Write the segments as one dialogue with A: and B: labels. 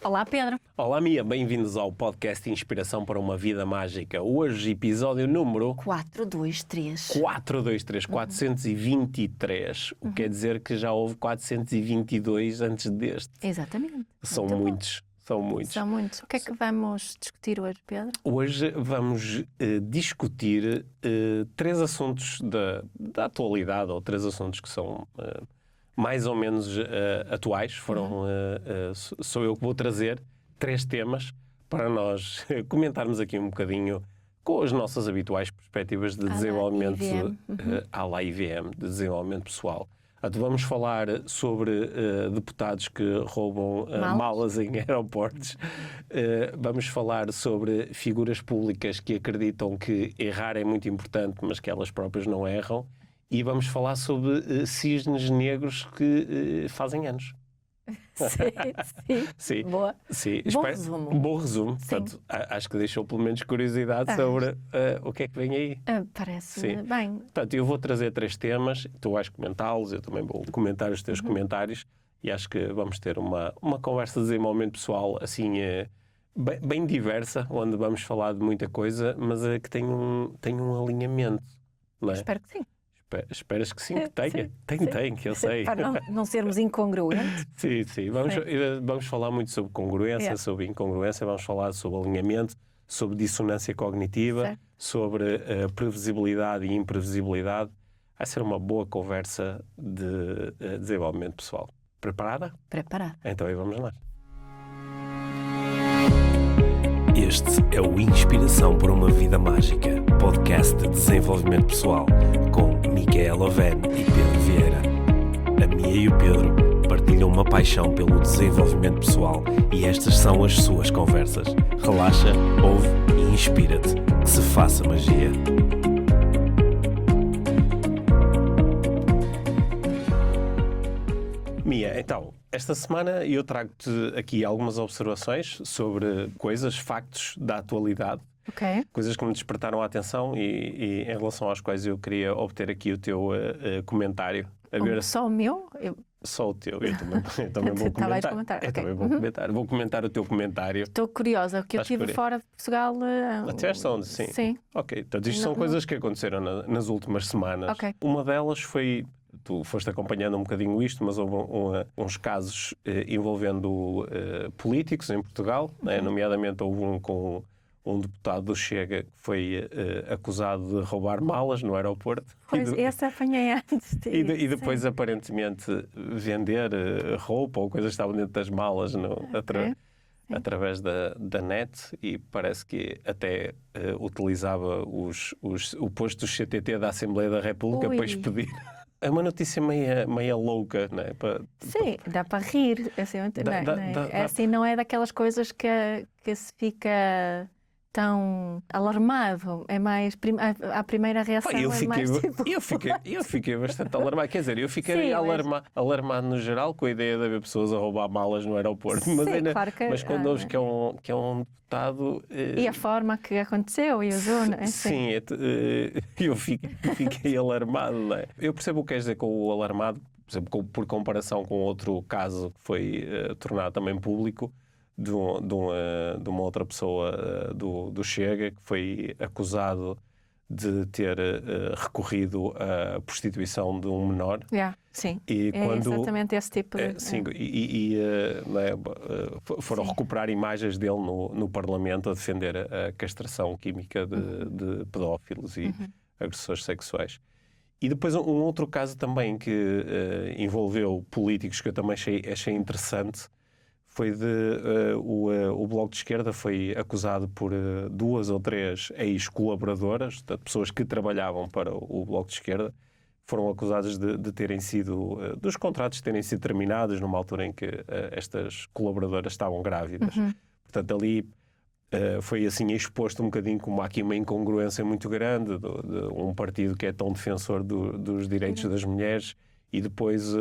A: Olá, Pedro.
B: Olá, Mia. Bem-vindos ao podcast Inspiração para uma Vida Mágica. Hoje, episódio número...
A: 423.
B: 423. O que quer dizer que já houve 422 antes deste.
A: Exatamente.
B: São
A: Muito bom.
B: muitos. São muitos.
A: São muitos. O que é que vamos discutir hoje, Pedro?
B: Hoje vamos discutir três assuntos da atualidade, ou três assuntos que são mais ou menos atuais. Sou eu que vou trazer três temas para nós comentarmos aqui um bocadinho com as nossas habituais perspectivas de desenvolvimento à la IVM, de desenvolvimento pessoal. Vamos falar sobre deputados que roubam malas em aeroportos. Vamos falar sobre figuras públicas que acreditam que errar é muito importante, mas que elas próprias não erram. E vamos falar sobre cisnes negros que fazem anos.
A: Sim. Boa.
B: Sim.
A: Bom resumo.
B: Bom resumo. Portanto, acho que deixou pelo menos curiosidade sobre o que é que vem aí.
A: Parece-me bem.
B: Portanto, eu vou trazer três temas, tu vais comentá-los, eu também vou comentar os teus comentários e acho que vamos ter uma conversa de desenvolvimento pessoal assim bem diversa, onde vamos falar de muita coisa, mas que tem um alinhamento, não é?
A: Espero que sim.
B: Esperas que sim, que tenha.
A: Sim.
B: Tem, que eu sei.
A: Para não sermos incongruentes.
B: Sim. Vamos falar muito sobre congruência, sobre incongruência, vamos falar sobre alinhamento, sobre dissonância cognitiva,
A: certo,
B: sobre previsibilidade e imprevisibilidade. Vai ser uma boa conversa de desenvolvimento pessoal. Preparada?
A: Preparada.
B: Então aí vamos lá.
C: Este é o Inspiração para uma Vida Mágica, podcast de desenvolvimento pessoal, com Micaela Oven e Pedro Vieira. A Mia e o Pedro partilham uma paixão pelo desenvolvimento pessoal e estas são as suas conversas. Relaxa, ouve e inspira-te. Que se faça magia.
B: Mia, então, esta semana eu trago-te aqui algumas observações sobre coisas, factos da atualidade.
A: Ok.
B: Coisas que me despertaram a atenção e em relação às quais eu queria obter aqui o teu comentário.
A: Só o meu?
B: Só o teu, eu também vou comentar. Eu também vou comentar. Vou comentar o teu comentário.
A: Estou curiosa, porque eu estive fora de Portugal.
B: Estiveste onde? Sim. Ok, então isto são coisas que aconteceram nas últimas semanas.
A: Ok.
B: Uma delas foi... Tu foste acompanhando um bocadinho isto, mas houve uns casos envolvendo políticos em Portugal, né? Nomeadamente houve um com um deputado do Chega que foi acusado de roubar malas no aeroporto.
A: Pois, essa apanhei antes.
B: E depois, aparentemente, vender roupa ou coisas que estavam dentro das malas através da net, e parece que até utilizava o posto do CTT da Assembleia da República para expedir. É uma notícia meia louca, não é?
A: Sim, dá para rir. Assim, assim, não é daquelas coisas que se fica tão alarmado. É mais... A primeira reação
B: eu fiquei bastante alarmado. Quer dizer, eu fiquei alarmado no geral com a ideia de haver pessoas a roubar malas no aeroporto. Mas quando ouves que é um deputado...
A: E a forma que aconteceu e usou, não é?
B: Sim, eu fiquei alarmado, não é? Eu percebo o que queres dizer com o alarmado, por exemplo, por comparação com outro caso que foi tornado também público, de uma outra pessoa do Chega, que foi acusado de ter recorrido à prostituição de um menor.
A: Sim,
B: exatamente
A: esse tipo de...
B: foram recuperar imagens dele no Parlamento a defender a castração química de pedófilos e agressores sexuais. E depois um outro caso também que envolveu políticos que eu também achei interessante, foi o Bloco de Esquerda foi acusado por 2 ou 3 ex-colaboradoras, pessoas que trabalhavam para o Bloco de Esquerda, foram acusadas de terem sido, dos contratos terem sido terminados numa altura em que estas colaboradoras estavam grávidas. Portanto, ali foi assim exposto um bocadinho como há aqui uma incongruência muito grande de um partido que é tão defensor dos direitos das mulheres e depois...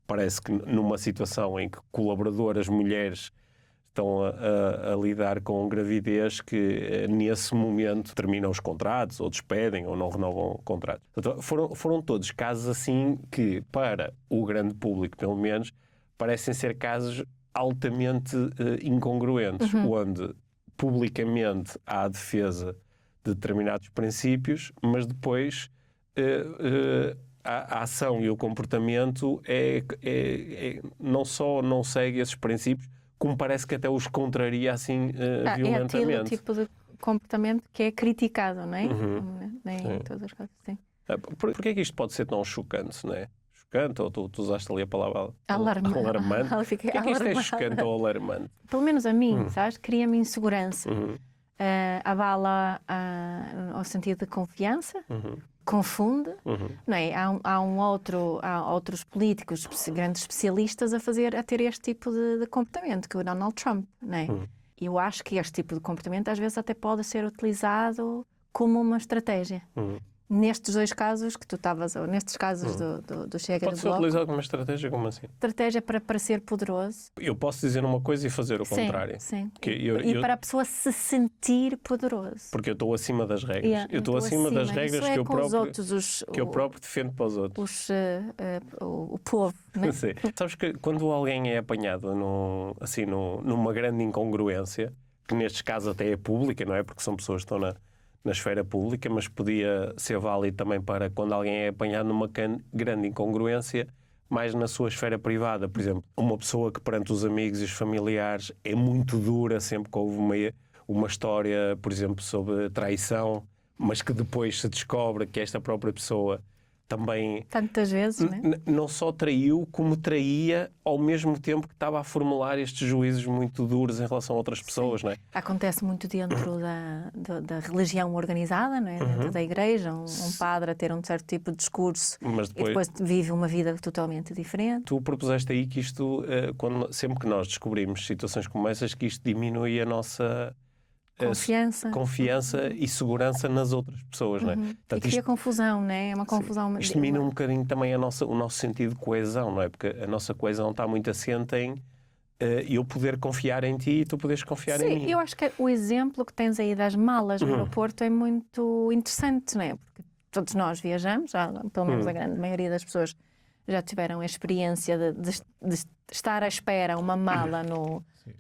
B: parece que numa situação em que colaboradoras mulheres estão a lidar com gravidez, que nesse momento terminam os contratos, ou despedem, ou não renovam contratos. Então, foram todos casos assim que, para o grande público, pelo menos, parecem ser casos altamente incongruentes, onde publicamente há a defesa de determinados princípios, mas depois a ação e o comportamento não só não segue esses princípios, como parece que até os contraria assim violentamente.
A: É aquele tipo de comportamento que é criticado, não é? Em todas as coisas, sim.
B: Porquê é que isto pode ser tão chocante, não é? Chocante, ou tu usaste ali a palavra
A: alarmante.
B: Porquê é que isto é chocante ou alarmante?
A: Pelo menos a mim, sabes? Cria-me insegurança. Abala ao sentido de confiança, confunde, não é? Há outros políticos, grandes especialistas a ter este tipo de comportamento, que é o Donald Trump, não é? Eu acho que este tipo de comportamento às vezes até pode ser utilizado como uma estratégia. Nestes dois casos que tu estavas, ou nestes casos do Chega
B: pode
A: do Bloco.
B: Pode ser utilizado como uma estratégia, como assim?
A: Estratégia para ser poderoso.
B: Eu posso dizer uma coisa e fazer o contrário.
A: Sim. Para a pessoa se sentir poderoso.
B: Porque eu estou acima das regras. Eu estou acima das regras que eu próprio defendo para os outros.
A: O povo, não é?
B: Sim. Sabes que quando alguém é apanhado numa grande incongruência, que nestes casos até é pública, não é? Porque são pessoas que estão na esfera pública, mas podia ser válido também para quando alguém é apanhado numa grande incongruência, mais na sua esfera privada. Por exemplo, uma pessoa que perante os amigos e os familiares é muito dura sempre que houve uma história, por exemplo, sobre traição, mas que depois se descobre que esta própria pessoa também...
A: Tantas vezes,
B: não só traiu, como traía ao mesmo tempo que estava a formular estes juízos muito duros em relação a outras pessoas, não é?
A: Acontece muito dentro da religião organizada, não é? Dentro da igreja, um padre a ter um certo tipo de discurso e depois vive uma vida totalmente diferente.
B: Tu propuseste aí que isto, sempre que nós descobrimos situações como essas, que isto diminui a nossa... confiança e segurança nas outras pessoas, não é?
A: Portanto, e cria confusão, não é? É uma confusão.
B: Isto mina um bocadinho também o nosso sentido de coesão, não é? Porque a nossa coesão está muito assente em eu poder confiar em ti e tu poderes confiar em mim.
A: Eu acho que o exemplo que tens aí das malas no aeroporto é muito interessante, não é? Porque todos nós viajamos, pelo menos a grande maioria das pessoas já tiveram a experiência de estar à espera uma mala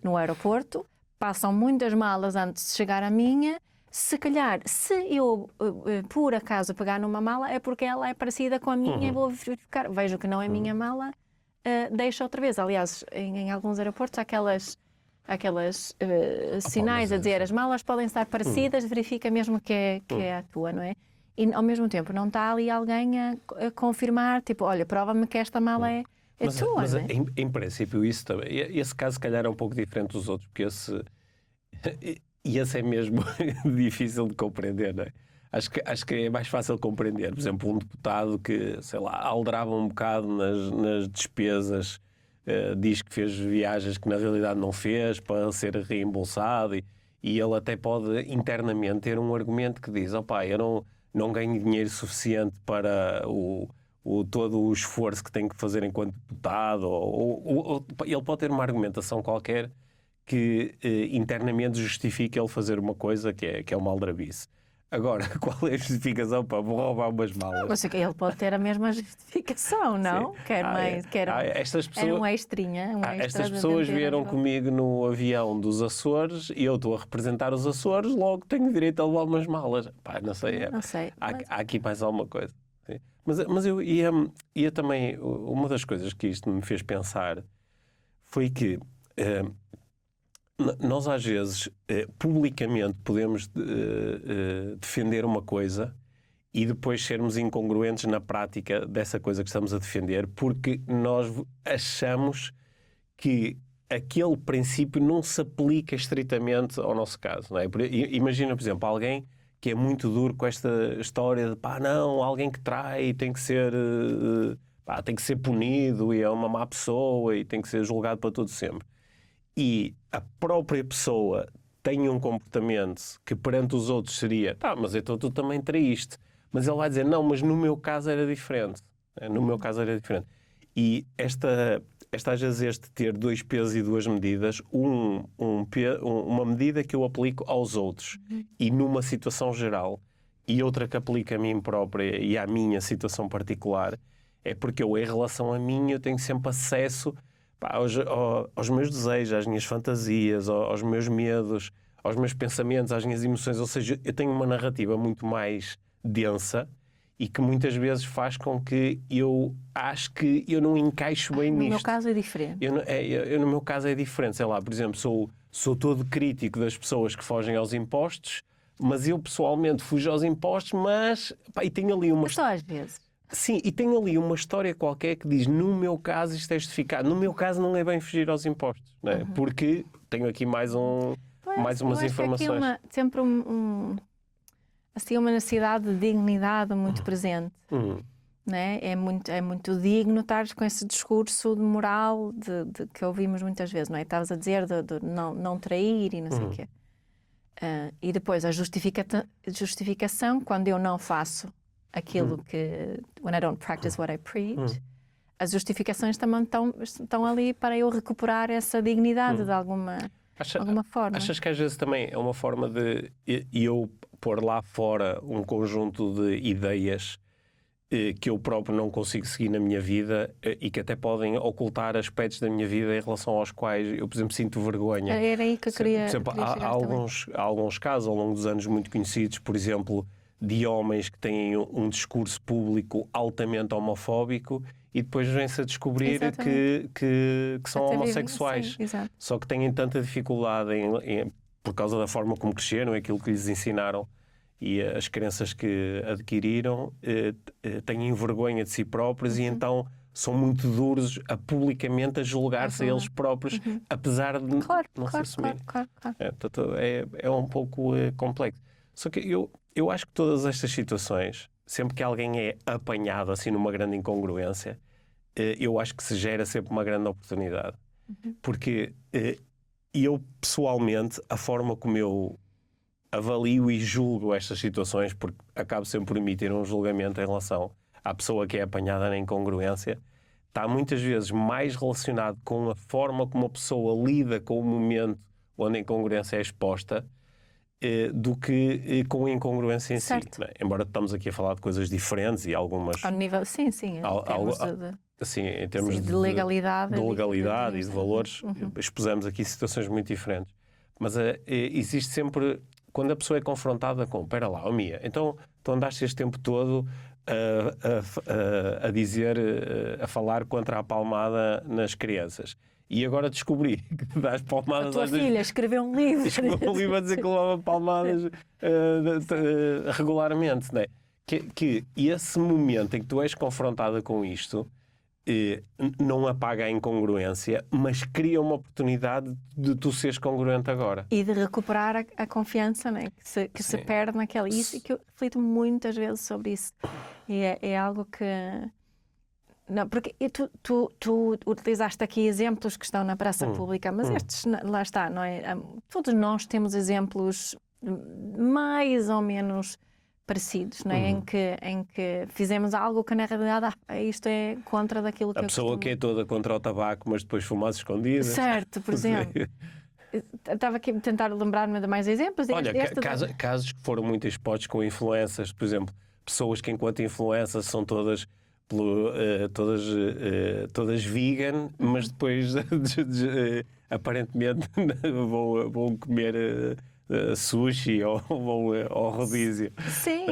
A: no aeroporto. Passam muitas malas antes de chegar à minha. Se calhar, se eu, por acaso, pegar numa mala, é porque ela é parecida com a minha e vou verificar. Vejo que não é minha mala, deixo outra vez. Aliás, em alguns aeroportos há aquelas sinais a dizer as malas podem estar parecidas, verifica mesmo que é a tua, não é? E, ao mesmo tempo, não está ali alguém a confirmar, tipo, olha, prova-me que esta mala é tua,
B: mas
A: não é?
B: em princípio isso também, esse caso se calhar é um pouco diferente dos outros, porque esse é mesmo difícil de compreender, não é? Acho que é mais fácil compreender, por exemplo, um deputado que, sei lá, aldrava um bocado nas despesas, diz que fez viagens que na realidade não fez para ser reembolsado e ele até pode internamente ter um argumento que diz, eu não ganho dinheiro suficiente para todo o esforço que tem que fazer enquanto deputado, ou ele pode ter uma argumentação qualquer que internamente justifique ele fazer uma coisa que é uma aldrabice. Agora, qual é a justificação para vou roubar umas malas?
A: Mas ele pode ter a mesma justificação, não?
B: Estas pessoas,
A: era um extrinha.
B: Estas pessoas vieram comigo no avião dos Açores e eu estou a representar os Açores, logo tenho direito a levar umas malas. Não sei. Há aqui mais alguma coisa. Sim. Mas eu ia também... Uma das coisas que isto me fez pensar foi que nós às vezes publicamente podemos defender uma coisa e depois sermos incongruentes na prática dessa coisa que estamos a defender porque nós achamos que aquele princípio não se aplica estritamente ao nosso caso, não é? Imagina, por exemplo, alguém que é muito duro com esta história de alguém que trai tem que ser punido e é uma má pessoa e tem que ser julgado para todo sempre. E a própria pessoa tem um comportamento que perante os outros seria mas então tu também traíste. Mas ele vai dizer, não, mas no meu caso era diferente. E às vezes este ter dois pesos e duas medidas, uma medida que eu aplico aos outros e numa situação geral e outra que aplico a mim própria e à minha situação particular, é porque eu, em relação a mim, eu tenho sempre acesso aos meus desejos, às minhas fantasias, aos meus medos, aos meus pensamentos, às minhas emoções. Ou seja, eu tenho uma narrativa muito mais densa e que muitas vezes faz com que eu acho que eu não encaixo bem nisto.
A: No meu caso é diferente.
B: No meu caso é diferente. Sei lá, por exemplo, sou todo crítico das pessoas que fogem aos impostos, mas eu pessoalmente fujo aos impostos, mas e tenho ali uma...
A: Mas só às vezes.
B: Sim, e tenho ali uma história qualquer que diz, no meu caso isto é justificado. No meu caso não é bem fugir aos impostos, não é? Porque tenho aqui mais umas informações.
A: Que aqui sempre assim, uma necessidade de dignidade muito presente. Né? É muito digno estares com esse discurso de moral que ouvimos muitas vezes, não é? Estavas a dizer de não trair e não sei o quê. E depois a justificação, quando eu não faço aquilo que... When I don't practice what I preach, as justificações também estão ali para eu recuperar essa dignidade de alguma forma.
B: Achas que às vezes também é uma forma de eu pôr lá fora um conjunto de ideias que eu próprio não consigo seguir na minha vida e que até podem ocultar aspectos da minha vida em relação aos quais eu, por exemplo, sinto vergonha?
A: Era aí que eu queria...
B: Por exemplo, há alguns casos ao longo dos anos muito conhecidos, por exemplo, de homens que têm um discurso público altamente homofóbico e depois vêm-se a descobrir que são homossexuais.
A: Sim,
B: só que têm tanta dificuldade por causa da forma como cresceram, aquilo que lhes ensinaram e as crenças que adquiriram, têm vergonha de si próprios e então são muito duros publicamente a julgar-se a eles próprios, apesar de não se assumir.
A: Claro.
B: É um pouco complexo. Só que eu acho que todas estas situações, sempre que alguém é apanhado assim numa grande incongruência, eu acho que se gera sempre uma grande oportunidade. Porque eu, pessoalmente, a forma como eu avalio e julgo estas situações, porque acabo sempre por emitir um julgamento em relação à pessoa que é apanhada na incongruência, está muitas vezes mais relacionado com a forma como a pessoa lida com o momento onde a incongruência é exposta do que com a incongruência em
A: certo.
B: si. Né? Embora estamos aqui a falar de coisas diferentes e algumas...
A: Ao nível, sim.
B: Em termos
A: de legalidade.
B: E de valores, expusemos aqui situações muito diferentes. Mas existe sempre... Quando a pessoa é confrontada com... Espera lá, Mia, então tu andaste este tempo todo a falar contra a palmada nas crianças. E agora descobri que dás palmadas...
A: A tua filha escreveu um livro.
B: Escreveu um livro a dizer que levava palmadas regularmente, não é? Que esse momento em que tu és confrontada com isto não apaga a incongruência, mas cria uma oportunidade de tu seres congruente agora.
A: E de recuperar a confiança, né? que se perde naquela... Isso, e que eu reflito muitas vezes sobre isso. E é algo que... Não, porque tu utilizaste aqui exemplos que estão na praça pública, mas estes, lá está, não é? Todos nós temos exemplos mais ou menos parecidos, não é? Em que fizemos algo que na realidade isto é contra daquilo que
B: a pessoa que é toda contra o tabaco, mas depois fuma às escondidas.
A: Certo, por exemplo. Estava aqui a tentar lembrar-me de mais exemplos.
B: Olha, casos que foram muito expostos com influências, por exemplo, pessoas que enquanto influências são todas vegan, mas depois aparentemente vão comer sushi ou vão ao rodízio.
A: Sim,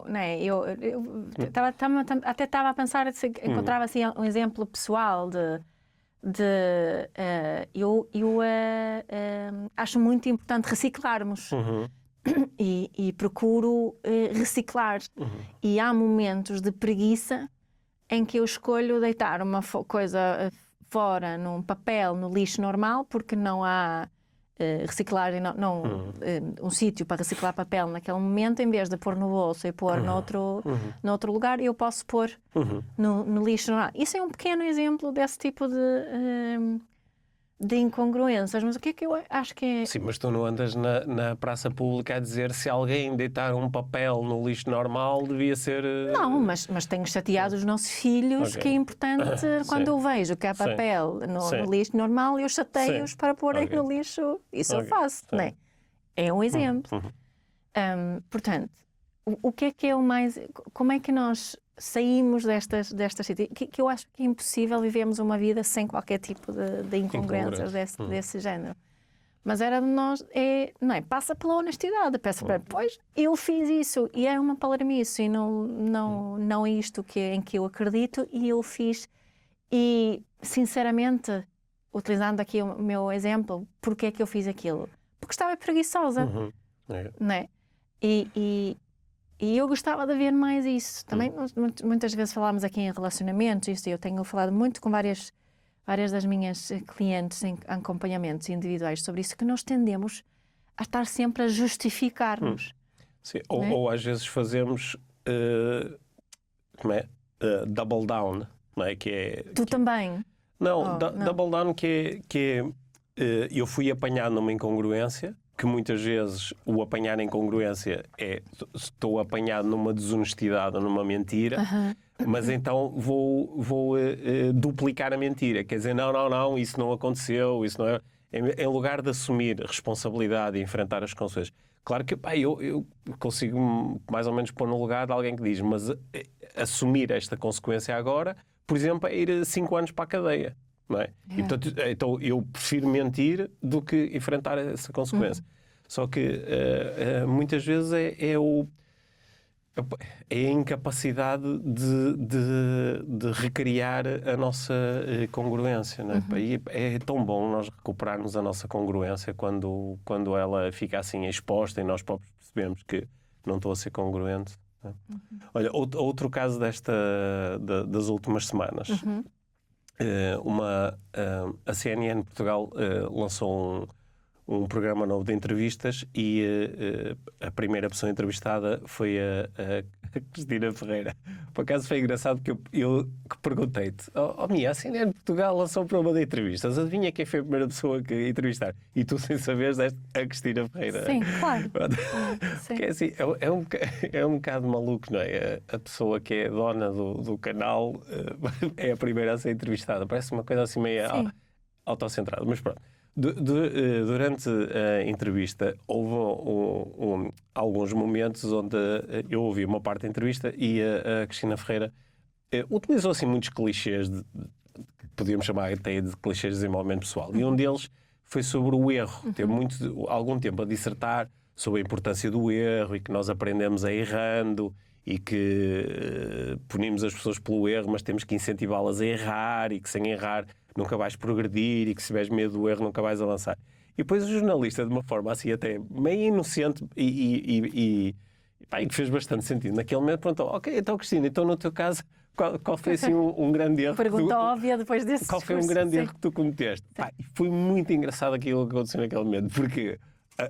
A: né, eu até estava a pensar, encontrava assim um exemplo pessoal eu acho muito importante reciclarmos. E procuro reciclar. E há momentos de preguiça em que eu escolho deitar uma coisa fora num papel, no lixo normal, porque não há reciclagem, um sítio para reciclar papel naquele momento, em vez de pôr no bolso e pôr noutro lugar, eu posso pôr no lixo normal. Isso é um pequeno exemplo desse tipo de incongruências, mas o que é que eu acho que é...
B: Sim, mas tu não andas na praça pública a dizer se alguém deitar um papel no lixo normal devia ser...
A: Não, mas tenho chateado os nossos filhos, que é importante, quando eu vejo que há papel no lixo normal, eu chateio-os para porem no lixo. Isso eu faço, não é? É um exemplo. Portanto, o que é o mais... Como é que nós saímos destas situações? Que eu acho que é impossível vivermos uma vida sem qualquer tipo de incongruências desse género. Mas era de nós, não é? Passa pela honestidade, peça para, pois, eu fiz isso e é uma palermice e não é isto em que eu acredito e eu fiz. E, sinceramente, utilizando aqui o meu exemplo, porque é que eu fiz aquilo? Porque estava preguiçosa, não é? E eu gostava de ver mais isso. Também, muitas vezes falámos aqui em relacionamentos, eu tenho falado muito com várias das minhas clientes em acompanhamentos individuais sobre isso, que nós tendemos a estar sempre a justificar-nos.
B: Sim, ou às vezes fazemos double down, não é?
A: Tu também?
B: Não, double down que é eu fui apanhado numa incongruência, que muitas vezes o apanhar em incongruência estou apanhado numa desonestidade ou numa mentira, mas então vou duplicar a mentira. Quer dizer, não, isso não aconteceu, isso não é... Em lugar de assumir responsabilidade e enfrentar as consequências. Claro que eu consigo mais ou menos pôr no lugar de alguém que diz, mas assumir esta consequência agora, por exemplo, é ir 5 anos para a cadeia. Não é? Então eu prefiro mentir do que enfrentar essa consequência. Só que muitas vezes é a incapacidade de recriar a nossa congruência. Não é? E é tão bom nós recuperarmos a nossa congruência quando ela fica assim exposta e nós próprios percebemos que não estou a ser congruente. Não é? Olha, outro caso das últimas semanas. A CNN Portugal lançou um programa novo de entrevistas e a primeira pessoa entrevistada foi a Cristina Ferreira. Por acaso foi engraçado que eu perguntei-te, Mia, a CNN Portugal lançou um programa de entrevistas, adivinha quem foi a primeira pessoa que entrevistar? E tu, sem saberes, deste a Cristina Ferreira.
A: Sim, claro.
B: Porque assim, é um bocado maluco, não é? A pessoa que é dona do canal é a primeira a ser entrevistada. Parece uma coisa assim meio autocentrada, mas pronto. Durante a entrevista houve alguns momentos onde eu ouvi uma parte da entrevista e a Cristina Ferreira utilizou assim muitos clichês, que podíamos chamar até de clichês de desenvolvimento pessoal. E um deles foi sobre o erro. Teve algum tempo a dissertar sobre a importância do erro e que nós aprendemos a errando e que punimos as pessoas pelo erro, mas temos que incentivá-las a errar e que sem errar nunca vais progredir e que se tiveres medo do erro nunca vais avançar. E depois o jornalista, de uma forma assim até meio inocente e que fez bastante sentido, naquele momento perguntou, ok, então Cristina, então no teu caso, qual foi assim um grande erro?
A: Pergunta óbvia depois desse
B: Qual foi um grande erro que tu cometeste? E foi muito engraçado aquilo que aconteceu naquele momento, porque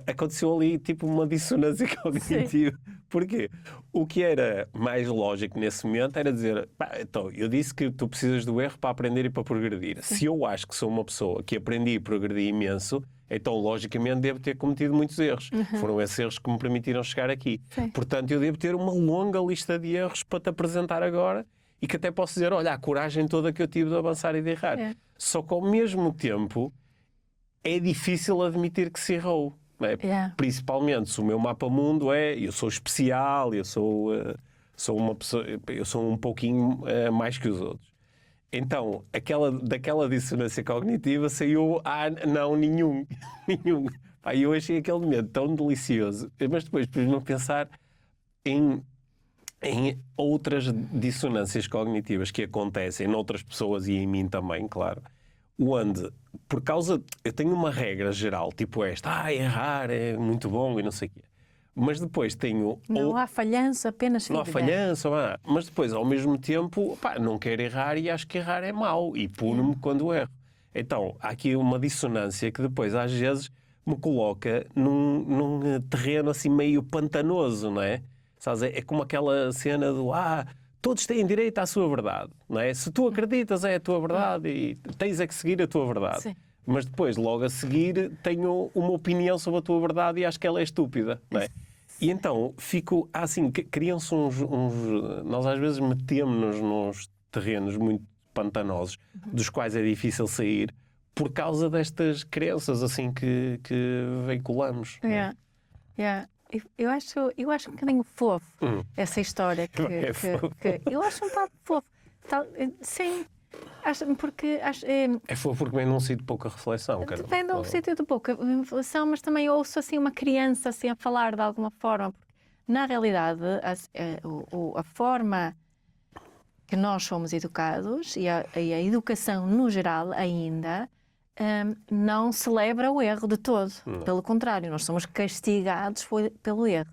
B: aconteceu ali tipo uma dissonância cognitiva. Porquê? O que era mais lógico nesse momento era dizer, então, eu disse que tu precisas do erro para aprender e para progredir. Se eu acho que sou uma pessoa que aprendi e progredi imenso, então logicamente devo ter cometido muitos erros. Foram esses erros que me permitiram chegar aqui. Portanto, eu devo ter uma longa lista de erros para te apresentar agora e que até posso dizer, olha, a coragem toda que eu tive de avançar e de errar. Só que ao mesmo tempo é difícil admitir que se errou. Principalmente se o meu mapa-mundo eu sou especial, eu sou uma pessoa, eu sou um pouquinho mais que os outros. Então, daquela dissonância cognitiva saiu, não, nenhum. Eu achei aquele momento tão delicioso, mas depois pus-me a pensar em outras dissonâncias cognitivas que acontecem noutras pessoas e em mim também, claro. Onde, por causa... Eu tenho uma regra geral, tipo esta. Errar é muito bom e não sei o quê. Mas depois tenho...
A: Não há falhanço, apenas feedback.
B: Não há falhanço, mas depois, ao mesmo tempo, não quero errar e acho que errar é mau. E puno-me quando erro. Então, há aqui uma dissonância que depois, às vezes, me coloca num terreno assim meio pantanoso, não é? Sabes? É como aquela cena do... todos têm direito à sua verdade, não é? Se tu acreditas é a tua verdade e tens que seguir a tua verdade.
A: Sim.
B: Mas depois, logo a seguir, tenho uma opinião sobre a tua verdade e acho que ela é estúpida, não é? E então, criam-se nós às vezes metemos-nos nos terrenos muito pantanosos, dos quais é difícil sair, por causa destas crenças assim que veiculamos.
A: eu acho um bocadinho fofo essa história
B: É fofo.
A: que eu acho um bocado fofo. Sim,
B: É fofo porque vem num sítio de pouca reflexão.
A: depende do sítio de pouca reflexão, mas também ouço assim uma criança assim a falar de alguma forma. Na realidade, a forma que nós somos educados e a educação no geral ainda não celebra o erro de todo. Pelo contrário, nós somos castigados pelo erro.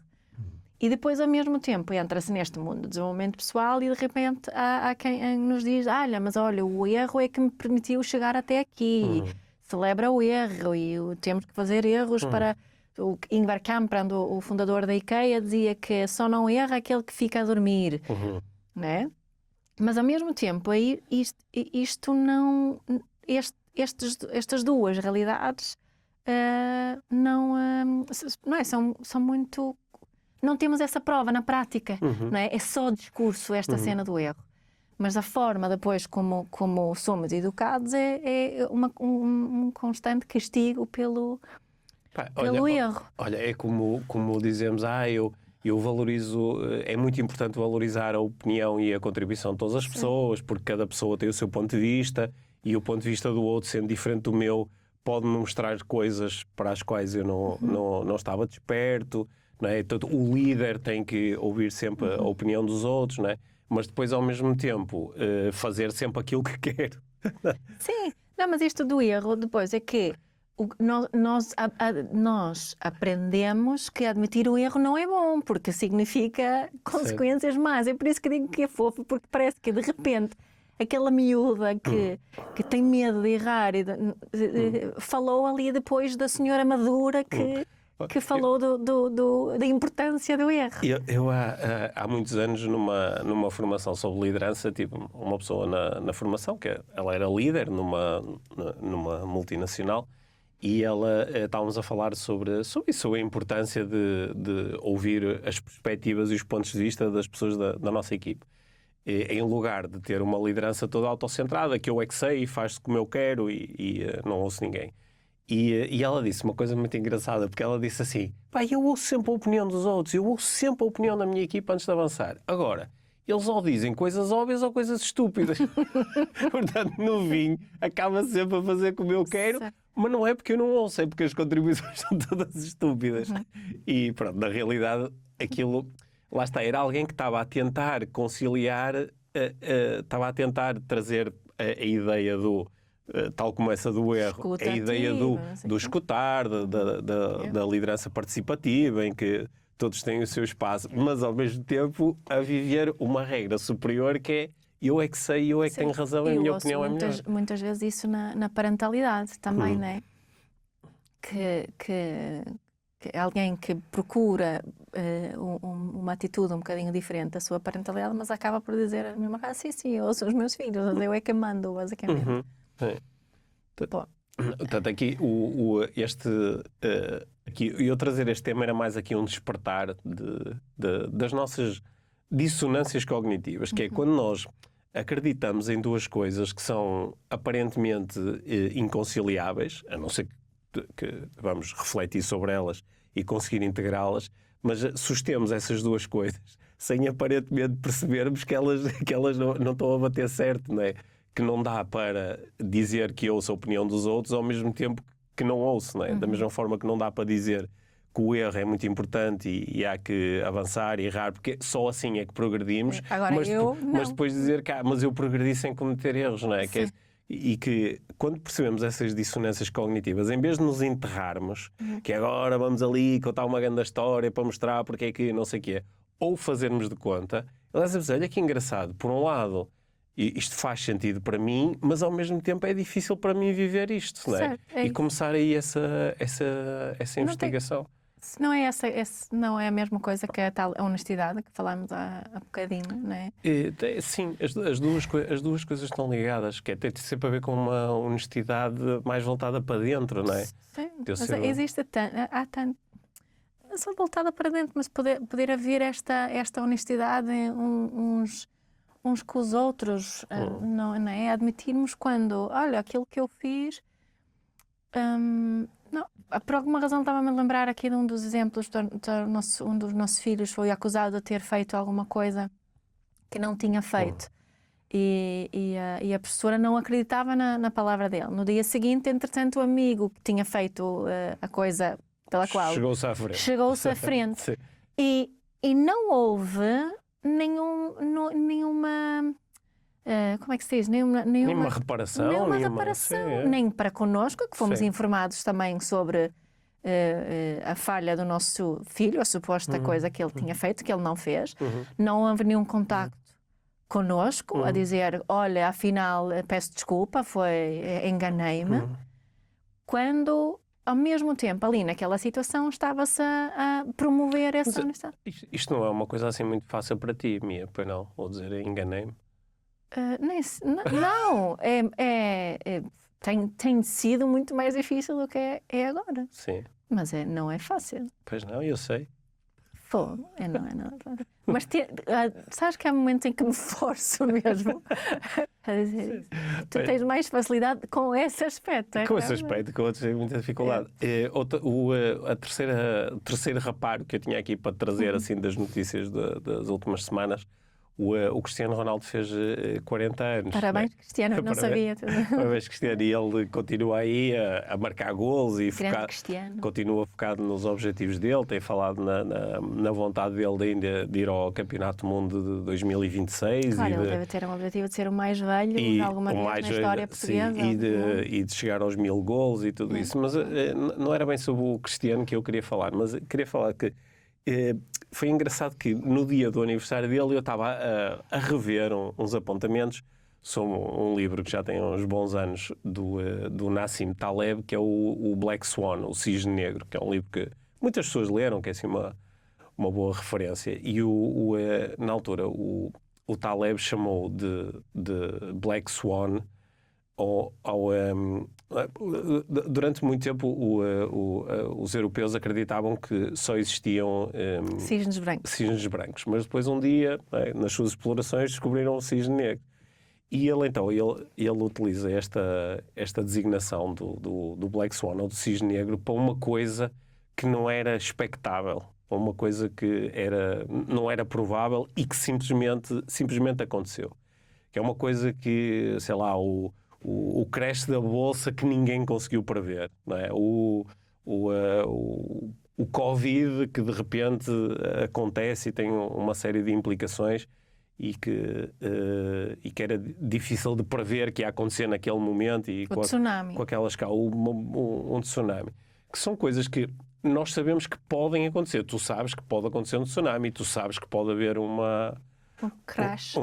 A: E depois, ao mesmo tempo, entra-se neste mundo do desenvolvimento pessoal e de repente há quem nos diz: olha, o erro é que me permitiu chegar até aqui. Celebra o erro e temos que fazer erros para... O Ingvar Kamprad, o fundador da IKEA, dizia que só não erra aquele que fica a dormir. Né? Mas ao mesmo tempo, isto não... Estas duas realidades não é? São muito... Não temos essa prova na prática, não é? É só discurso esta cena do erro. Mas a forma depois como somos educados é um constante castigo pelo erro.
B: Olha, é como dizemos, eu valorizo, é muito importante valorizar a opinião e a contribuição de todas as pessoas, porque cada pessoa tem o seu ponto de vista e o ponto de vista do outro, sendo diferente do meu, pode-me mostrar coisas para as quais eu não estava desperto. Não é? Então, o líder tem que ouvir sempre a opinião dos outros, não é? Mas depois, ao mesmo tempo, fazer sempre aquilo que quer.
A: Sim, não, mas isto do erro depois é que nós aprendemos que admitir o erro não é bom, porque significa consequências más. É por isso que digo que é fofo, porque parece que de repente aquela miúda que tem medo de errar falou ali depois da senhora madura que falou da importância do erro.
B: Eu há muitos anos, numa formação sobre liderança, tive uma pessoa na formação, que ela era líder numa multinacional, e estávamos a falar sobre a importância de ouvir as perspectivas e os pontos de vista das pessoas da nossa equipe. Em lugar de ter uma liderança toda autocentrada, que eu é que sei e faço como eu quero e não ouço ninguém. E ela disse uma coisa muito engraçada, porque ela disse assim: eu ouço sempre a opinião dos outros, eu ouço sempre a opinião da minha equipa antes de avançar. Agora, eles ou dizem coisas óbvias ou coisas estúpidas. Portanto, no fim, acaba sempre a fazer como eu quero, mas não é porque eu não ouço, é porque as contribuições são todas estúpidas. E pronto, na realidade, aquilo, lá está, era alguém que estava a tentar conciliar, estava a tentar trazer a ideia do... tal como essa do erro, a ideia do escutar, da liderança participativa, em que todos têm o seu espaço, mas ao mesmo tempo a viver uma regra superior que é: eu é que sei, eu é que tenho razão, a minha opinião é melhor.
A: Muitas vezes isso na parentalidade também, não é? Que alguém que procura uma atitude um bocadinho diferente da sua parentalidade, mas acaba por dizer a mesma coisa: sim, eu sou os meus filhos, eu é que mando, basicamente.
B: Portanto, aqui eu trazer este tema era mais aqui um despertar das nossas dissonâncias cognitivas, que é quando nós acreditamos em duas coisas que são aparentemente inconciliáveis, a não ser que vamos refletir sobre elas e conseguir integrá-las, mas sustemos essas duas coisas sem aparentemente percebermos que elas não estão a bater certo, não é? Que não dá para dizer que ouço a opinião dos outros ao mesmo tempo que não ouço, não é? Da mesma forma que não dá para dizer que o erro é muito importante e há que avançar e errar, porque só assim é que progredimos.
A: Agora,
B: mas depois dizer que mas eu progredi sem cometer erros, não é? E que quando percebemos essas dissonâncias cognitivas, em vez de nos enterrarmos, que agora vamos ali contar uma grande história para mostrar porque é que não sei o quê, ou fazermos de conta, olha que engraçado, por um lado, isto faz sentido para mim, mas ao mesmo tempo é difícil para mim viver isto, não é?
A: Certo,
B: e começar aí essa investigação.
A: Não é a mesma coisa que a tal honestidade que falámos há bocadinho, não é?
B: Sim, as duas coisas estão ligadas, que tem sempre a ver com uma honestidade mais voltada para dentro, não é?
A: Sim, mas existe há tanto, não só voltada para dentro, mas poder haver esta honestidade uns com os outros, não é? Admitirmos quando, olha, aquilo que eu fiz, não, por alguma razão estava-me a lembrar aqui de um dos exemplos, um dos nossos filhos foi acusado de ter feito alguma coisa que não tinha feito. E a professora não acreditava na palavra dele. No dia seguinte, entretanto, o amigo que tinha feito a coisa pela qual... Chegou-se à frente. E não houve nenhuma... como é que se diz?
B: Nenhuma reparação.
A: Nem para connosco, que fomos informados também sobre a falha do nosso filho, a suposta coisa que ele tinha feito, que ele não fez. Não houve nenhum contacto connosco a dizer, olha, afinal, peço desculpa, enganei-me. Quando, ao mesmo tempo, ali naquela situação, estava-se a promover essa honestidade.
B: Isto não é uma coisa assim muito fácil para ti, Mia, pois não? Ou dizer, enganei-me.
A: Não, tem sido muito mais difícil do que é agora.
B: Sim.
A: Mas não é fácil.
B: Pois não, eu sei.
A: Não é nada fácil. Mas sabes que há momentos em que me forço mesmo a dizer isso. Tu tens mais facilidade com esse aspecto.
B: Com esse aspecto, que eu tenho muita dificuldade. A terceiro reparo que eu tinha aqui para trazer assim, das notícias das últimas semanas, o Cristiano Ronaldo fez 40 anos.
A: Parabéns, Cristiano, não sabia.
B: Parabéns, Cristiano. E ele continua aí a marcar golos e continua focado nos objetivos dele. Tem falado na vontade dele de ir ao Campeonato do Mundo de 2026.
A: Claro, ele deve ter um objetivo de ser o mais velho de alguma vez na história portuguesa.
B: Sim, e de chegar aos 1000 golos e tudo isso. Mas não era bem sobre o Cristiano que eu queria falar, mas queria falar que foi engraçado que no dia do aniversário dele eu estava a rever uns apontamentos sobre um livro que já tem uns bons anos do Nassim Taleb, que é o Black Swan, o Cisne Negro, que é um livro que muitas pessoas leram, que é assim uma boa referência. E na altura o Taleb chamou de Black Swan durante muito tempo os europeus acreditavam que só existiam cisnes brancos, mas depois um dia, nas suas explorações, descobriram o cisne negro. E ele utiliza esta designação do Black Swan, ou do cisne negro, para uma coisa que não era expectável, para uma coisa que não era provável e que simplesmente aconteceu. Que é uma coisa que, sei lá, o crash da bolsa que ninguém conseguiu prever, não é? O Covid que de repente acontece e tem uma série de implicações e que era difícil de prever que ia acontecer naquele momento e com aquela escala, um tsunami, que são coisas que nós sabemos que podem acontecer. Tu sabes que pode acontecer um tsunami, tu sabes que pode haver um crash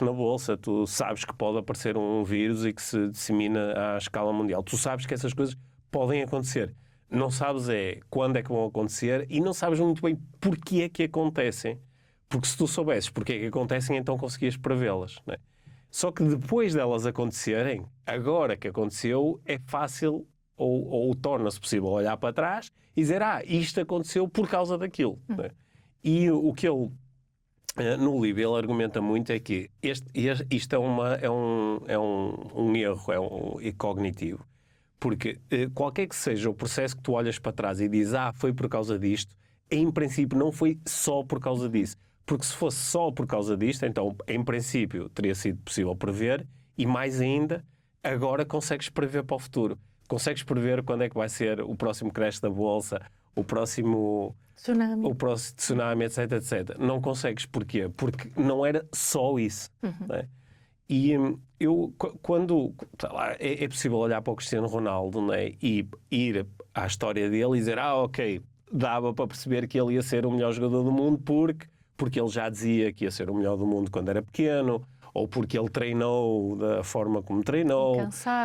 B: na bolsa, tu sabes que pode aparecer um vírus e que se dissemina à escala mundial. Tu sabes que essas coisas podem acontecer. Não sabes quando é que vão acontecer e não sabes muito bem porquê é que acontecem. Porque se tu soubesses porquê é que acontecem, então conseguias prevê-las, não é? Só que depois delas acontecerem, agora que aconteceu, é fácil ou torna-se possível olhar para trás e dizer, isto aconteceu por causa daquilo. Não é? E o que ele... no livro ele argumenta muito é que isto é um erro cognitivo, porque qualquer que seja o processo que tu olhas para trás e dizes foi por causa disto, em princípio não foi só por causa disso, porque se fosse só por causa disto, então em princípio teria sido possível prever e mais ainda, agora consegues prever para o futuro, consegues prever quando é que vai ser o próximo crash da bolsa, o próximo tsunami, etc, etc. Não consegues. Porquê? Porque não era só isso. Né? E quando é possível olhar para o Cristiano Ronaldo, né, e ir à história dele e dizer, ok, dava para perceber que ele ia ser o melhor jogador do mundo porque ele já dizia que ia ser o melhor do mundo quando era pequeno, ou porque ele treinou da forma como treinou,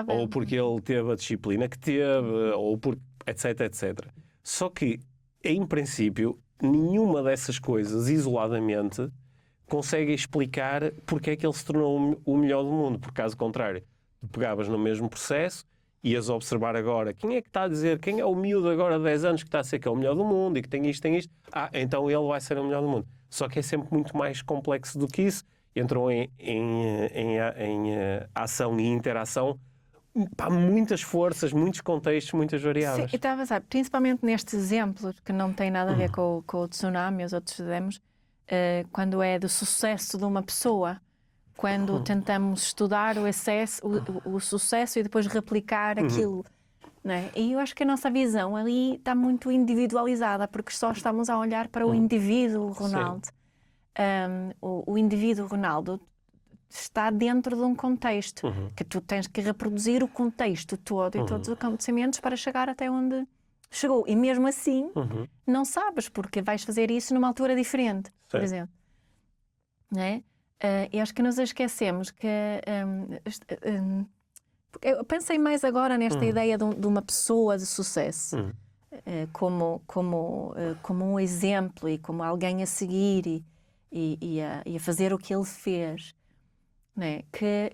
B: ou porque ele teve a disciplina que teve, ou etc, etc. Só que em princípio, nenhuma dessas coisas, isoladamente, consegue explicar porque é que ele se tornou o melhor do mundo. Por caso contrário, tu pegavas no mesmo processo, ias observar agora quem é que está a dizer, quem é o miúdo agora de 10 anos que está a dizer que é o melhor do mundo e que tem isto. Então ele vai ser o melhor do mundo. Só que é sempre muito mais complexo do que isso. Entram em ação e interação muitas forças, muitos contextos, muitas variáveis.
A: Sim, eu estava a pensar, principalmente nestes exemplos, que não têm nada a ver com o tsunami, os outros demos, quando é do sucesso de uma pessoa, quando tentamos estudar o sucesso e depois replicar aquilo. Não é? E eu acho que a nossa visão ali está muito individualizada, porque só estamos a olhar para o indivíduo Ronaldo. O indivíduo Ronaldo está dentro de um contexto, que tu tens que reproduzir o contexto todo e todos os acontecimentos para chegar até onde chegou. E mesmo assim, não sabes, porque vais fazer isso numa altura diferente, por exemplo. Não é? E acho que nos esquecemos que... eu pensei mais agora nesta ideia de uma pessoa de sucesso, como um exemplo e como alguém a seguir e a fazer o que ele fez. Né? Que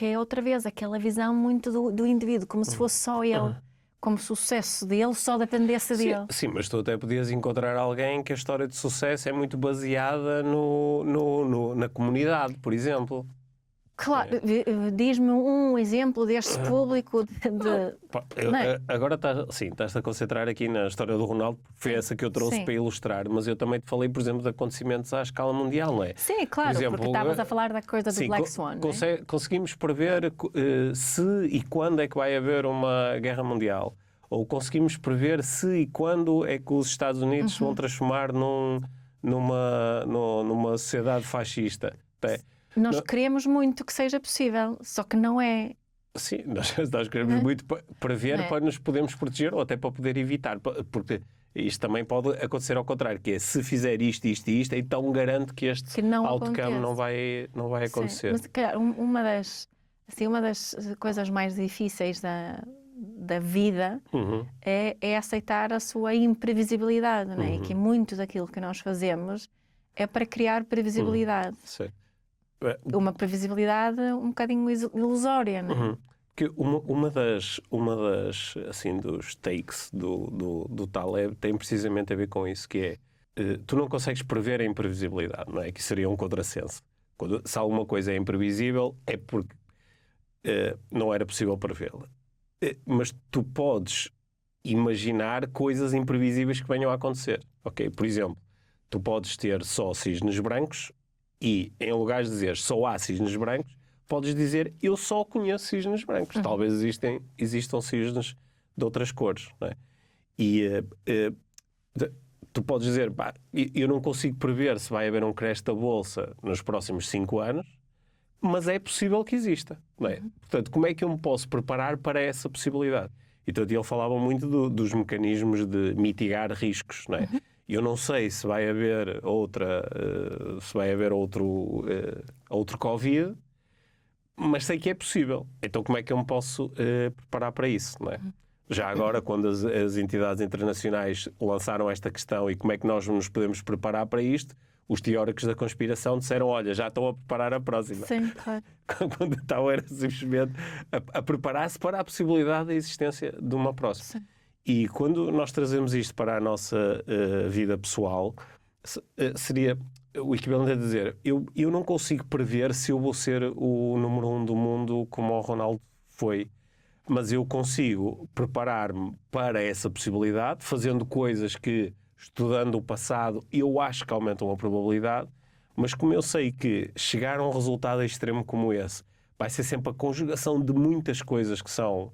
A: é outra vez aquela visão muito do indivíduo, como se fosse só ele, como se o sucesso dele só dependesse dele.
B: Sim, mas tu até podias encontrar alguém que a história de sucesso é muito baseada na comunidade, por exemplo.
A: Claro, diz-me um exemplo deste público
B: Agora estás-te a concentrar aqui na história do Ronaldo, porque foi essa que eu trouxe para ilustrar, mas eu também te falei, por exemplo, de acontecimentos à escala mundial, não é?
A: Sim, claro, por exemplo, porque estavas a falar da coisa do Black Swan.
B: Conseguimos prever se e quando é que vai haver uma guerra mundial, ou conseguimos prever se e quando é que os Estados Unidos se vão transformar numa sociedade fascista.
A: Nós queremos muito que seja possível, só que não é.
B: Sim, nós queremos muito prever para nos podermos proteger ou até para poder evitar, porque isto também pode acontecer ao contrário, que é se fizer isto, então garanto que este outcome não vai acontecer.
A: Sim, mas uma das coisas mais difíceis da vida é aceitar a sua imprevisibilidade, não é? E que muito daquilo que nós fazemos é para criar previsibilidade.
B: Sim.
A: Uma previsibilidade um bocadinho ilusória, não é?
B: Que uma das assim, dos takes do Taleb tem precisamente a ver com isso, que é tu não consegues prever a imprevisibilidade, não é? Que seria um contrassenso. Se alguma coisa é imprevisível é porque não era possível prevê-la. Mas tu podes imaginar coisas imprevisíveis que venham a acontecer. Ok? Por exemplo, tu podes ter só cisnes brancos e, em lugar de dizer só há cisnes brancos, podes dizer eu só conheço cisnes brancos. Talvez existam cisnes de outras cores. Não é? E tu podes dizer eu não consigo prever se vai haver um crash da bolsa nos próximos 5 anos, mas é possível que exista. Não é? Portanto, como é que eu me posso preparar para essa possibilidade? Então, ele falava muito dos mecanismos de mitigar riscos. Não é? Eu não sei se vai haver outro Covid, mas sei que é possível. Então como é que eu me posso preparar para isso? Não é? Já agora, quando as entidades internacionais lançaram esta questão e como é que nós nos podemos preparar para isto, os teóricos da conspiração disseram, olha, já estão a preparar a próxima.
A: Sim, claro.
B: Quando então era simplesmente a preparar-se para a possibilidade da existência de uma próxima. Sim. E quando nós trazemos isto para a nossa vida pessoal, seria o equivalente a dizer, eu não consigo prever se eu vou ser o número 1 do mundo como o Ronaldo foi, mas eu consigo preparar-me para essa possibilidade, fazendo coisas que, estudando o passado, eu acho que aumentam a probabilidade, mas como eu sei que chegar a um resultado extremo como esse vai ser sempre a conjugação de muitas coisas que são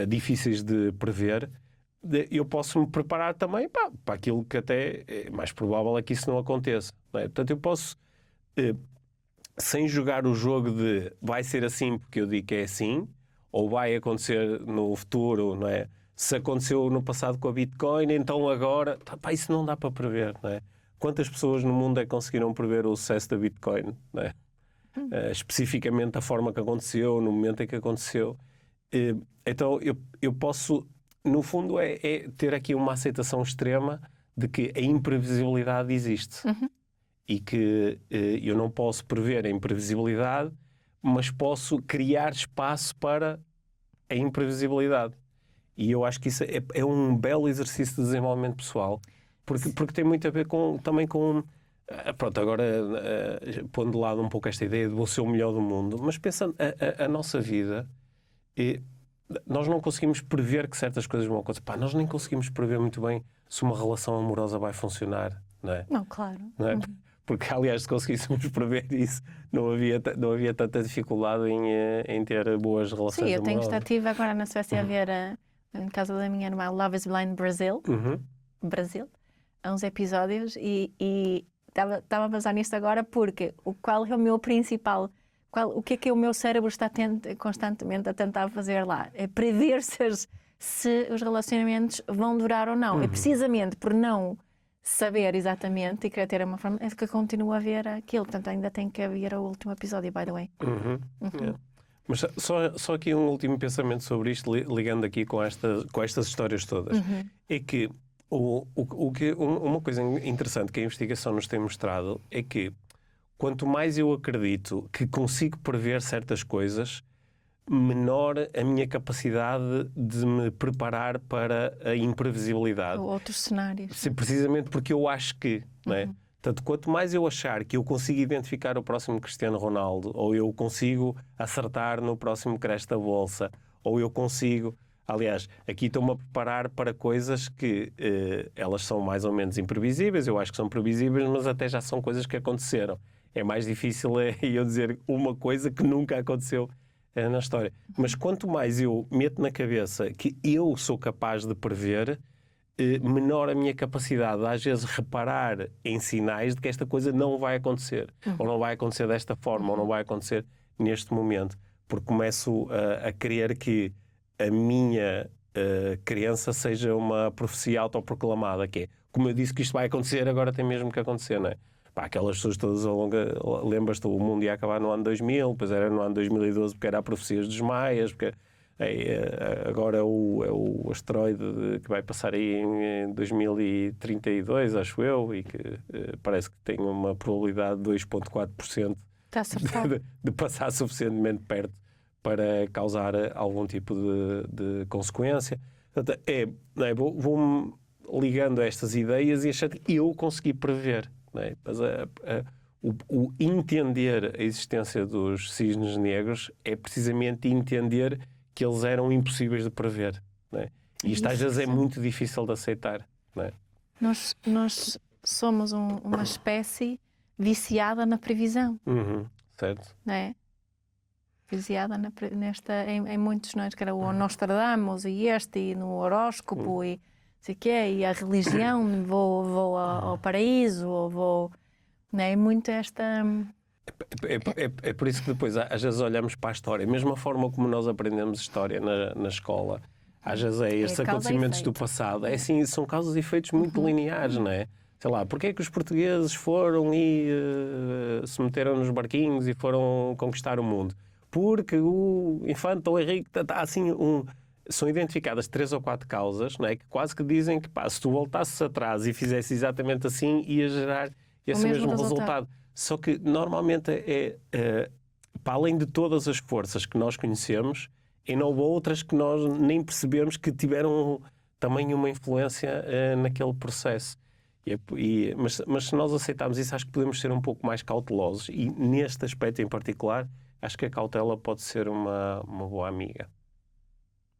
B: difíceis de prever, eu posso me preparar também para aquilo que até é mais provável é que isso não aconteça. Não é? Portanto, eu posso, sem jogar o jogo de vai ser assim porque eu digo que é assim, ou vai acontecer no futuro, não é? Se aconteceu no passado com a Bitcoin, então agora... isso não dá para prever, não é? Quantas pessoas no mundo é que conseguiram prever o sucesso da Bitcoin? Não é? Especificamente a forma que aconteceu, no momento em que aconteceu. Então, eu posso... No fundo, é ter aqui uma aceitação extrema de que a imprevisibilidade existe. E que eu não posso prever a imprevisibilidade, mas posso criar espaço para a imprevisibilidade. E eu acho que isso é um belo exercício de desenvolvimento pessoal, porque tem muito a ver também com... Pronto, agora pondo de lado um pouco esta ideia de vou ser o melhor do mundo, mas pensando a nossa vida... nós não conseguimos prever que certas coisas vão acontecer. Nós nem conseguimos prever muito bem se uma relação amorosa vai funcionar, não é?
A: Não, claro.
B: Não é? Porque, aliás, se conseguíssemos prever isso, não havia tanta dificuldade em ter boas relações amorosas.
A: Estive agora na Suécia a ver, em casa da minha irmã, Love is Blind Brazil, há uns episódios, e estava a pensar nisto agora porque qual é o meu principal... o que é o meu cérebro está constantemente a tentar fazer lá? É prever se os relacionamentos vão durar ou não. É precisamente por não saber exatamente e querer ter uma forma, é que continuo a ver aquilo. Portanto, ainda tem que haver o último episódio, by the way.
B: Yeah. Mas só aqui um último pensamento sobre isto, ligando aqui com estas histórias todas. É que uma coisa interessante que a investigação nos tem mostrado é que quanto mais eu acredito que consigo prever certas coisas, menor a minha capacidade de me preparar para a imprevisibilidade.
A: Ou outros cenários.
B: Sim, precisamente porque eu acho que, não é? Portanto, quanto mais eu achar que eu consigo identificar o próximo Cristiano Ronaldo, ou eu consigo acertar no próximo crash da bolsa, ou eu consigo... Aliás, aqui estou-me a preparar para coisas que elas são mais ou menos imprevisíveis, eu acho que são previsíveis, mas até já são coisas que aconteceram. É mais difícil eu dizer uma coisa que nunca aconteceu na história. Mas quanto mais eu meto na cabeça que eu sou capaz de prever, menor a minha capacidade de, às vezes, reparar em sinais de que esta coisa não vai acontecer. Ou não vai acontecer desta forma, ou não vai acontecer neste momento. Porque começo a crer que a minha crença seja uma profecia autoproclamada, que é, como eu disse que isto vai acontecer, agora tem mesmo que acontecer, não é? Aquelas pessoas todas ao longo... Lembras-te, o mundo ia acabar no ano 2000, depois era no ano 2012 porque era a profecia dos maias, porque agora é o asteroide que vai passar aí em 2032, acho eu, e que parece que tem uma probabilidade de 2,4% de passar suficientemente perto para causar algum tipo de consequência. Portanto, vou-me ligando a estas ideias e achando que eu consegui prever. Mas o entender a existência dos cisnes negros é precisamente entender que eles eram impossíveis de prever. E isto às vezes é muito difícil de aceitar.
A: Nós somos uma espécie viciada na previsão.
B: Certo.
A: Não é? Viciada em muitos, não é? Que era o Nostradamus e no horóscopo e sei quê, e a religião, vou ao paraíso, ou vou... Não é? Muito esta...
B: É por isso que depois às vezes olhamos para a história, a mesma forma como nós aprendemos história na escola, às vezes estes acontecimentos do passado, assim, são causas e efeitos muito lineares, não é? Sei lá, porque é que os portugueses foram e se meteram nos barquinhos e foram conquistar o mundo? Porque o infante Dom Henrique está assim são identificadas 3 ou 4 causas, não é? Que quase que dizem que se tu voltasses atrás e fizesse exatamente assim, ia gerar esse mesmo resultado. Só que normalmente para além de todas as forças que nós conhecemos, ainda houve outras que nós nem percebemos que tiveram também uma influência naquele processo. Mas se nós aceitarmos isso, acho que podemos ser um pouco mais cautelosos, e neste aspecto em particular, acho que a cautela pode ser uma boa amiga.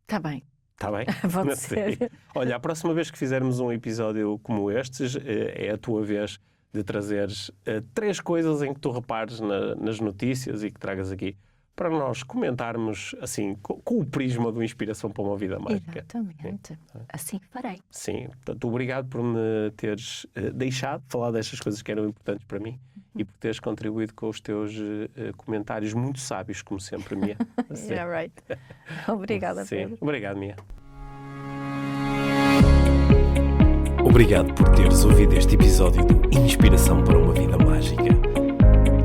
A: Está bem.
B: Está bem?
A: Pode ser.
B: Olha, a próxima vez que fizermos um episódio como estes, é a tua vez de trazeres 3 coisas em que tu repares nas notícias e que tragas aqui para nós comentarmos assim, com o prisma do Inspiração para uma Vida Mágica.
A: Exatamente. Assim farei.
B: Sim. Portanto, obrigado por me teres deixado falar destas coisas que eram importantes para mim e por teres contribuído com os teus comentários muito sábios, como sempre, Mia.
A: Yeah, right. Obrigada, Pedro.
B: Obrigado, Mia.
C: Obrigado por teres ouvido este episódio do Inspiração para uma Vida Mágica.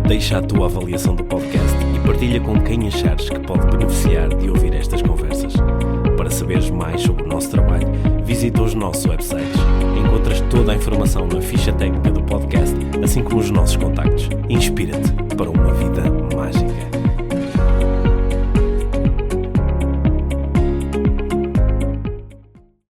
C: Deixa a tua avaliação do podcast e partilha com quem achares que pode beneficiar de ouvir estas conversas. Para saberes mais sobre o nosso trabalho, visita os nossos websites. Encontras toda a informação na ficha técnica do podcast, assim como os nossos contactos. Inspira-te para uma vida